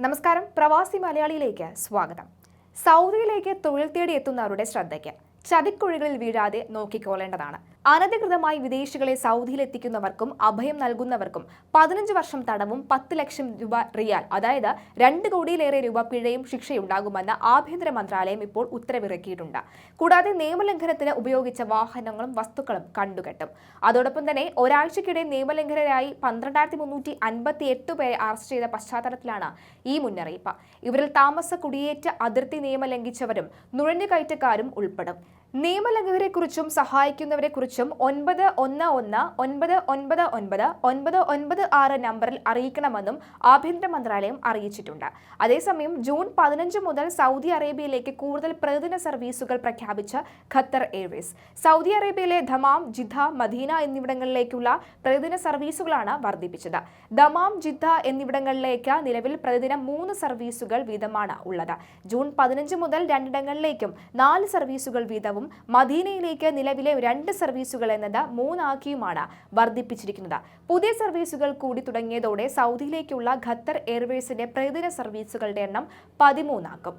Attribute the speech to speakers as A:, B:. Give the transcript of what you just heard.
A: നമസ്കാരം, പ്രവാസി മലയാളിയിലേക്ക് സ്വാഗതം. സൗദിയിലേക്ക് തൊഴിൽ തേടി എത്തുന്നവരുടെ ശ്രദ്ധയ്ക്ക് ചതിക്കുഴികളിൽ വീഴാതെ നോക്കിക്കൊള്ളേണ്ടതാണ്. അനധികൃതമായി വിദേശികളെ സൗദിയിലെത്തിക്കുന്നവർക്കും അഭയം നൽകുന്നവർക്കും 15 വർഷം തടവും 10 ലക്ഷം രൂപ റിയാൽ, അതായത് 2 കോടിയിലേറെ രൂപ പിഴയും ശിക്ഷയുണ്ടാകുമെന്ന് ആഭ്യന്തര മന്ത്രാലയം ഇപ്പോൾ ഉത്തരവിറക്കിയിട്ടുണ്ട്. കൂടാതെ നിയമലംഘനത്തിന് ഉപയോഗിച്ച വാഹനങ്ങളും വസ്തുക്കളും കണ്ടുകെട്ടും. അതോടൊപ്പം തന്നെ ഒരാഴ്ചക്കിടെ നിയമലംഘനരായി 12,358 പേരെ അറസ്റ്റ് ചെയ്ത പശ്ചാത്തലത്തിലാണ് ഈ മുന്നറിയിപ്പ്. ഇവരിൽ താമസ കുടിയേറ്റ അതിർത്തി നിയമം ലംഘിച്ചവരും നുഴഞ്ഞുകയറ്റക്കാരും ഉൾപ്പെടും. നിയമലംഘകരെക്കുറിച്ചും സഹായിക്കുന്നവരെക്കുറിച്ചും 911-1999-996 നമ്പറിൽ അറിയിക്കണമെന്നും ആഭ്യന്തര മന്ത്രാലയം അറിയിച്ചിട്ടുണ്ട്. അതേസമയം ജൂൺ 15 മുതൽ സൗദി അറേബ്യയിലേക്ക് കൂടുതൽ പ്രതിദിന സർവീസുകൾ പ്രഖ്യാപിച്ച ഖത്തർ എയർവേസ് സൗദി അറേബ്യയിലെ ദമാം, ജിദ്ദ, മദീന എന്നിവിടങ്ങളിലേക്കുള്ള പ്രതിദിന സർവീസുകളാണ് വർദ്ധിപ്പിച്ചത്. ദമാം, ജിദ്ദ എന്നിവിടങ്ങളിലേക്ക് നിലവിൽ പ്രതിദിനം 3 സർവീസുകൾ വീതമാണ് ഉള്ളത്. ജൂൺ 15 മുതൽ 2 ഇടങ്ങളിലേക്കും 4 സർവീസുകൾ വീതവും മദീനയിലേക്ക് നിലവിലെ 2 സർവീസുകൾ എന്നത് 3 ആക്കിയുമാണ് വർദ്ധിപ്പിച്ചിരിക്കുന്നത്. പുതിയ സർവീസുകൾ കൂടി തുടങ്ങിയതോടെ സൗദിയിലേക്കുള്ള ഖത്തർ എയർവേസിന്റെ പ്രതിദിന സർവീസുകളുടെ എണ്ണം 13 ആക്കും.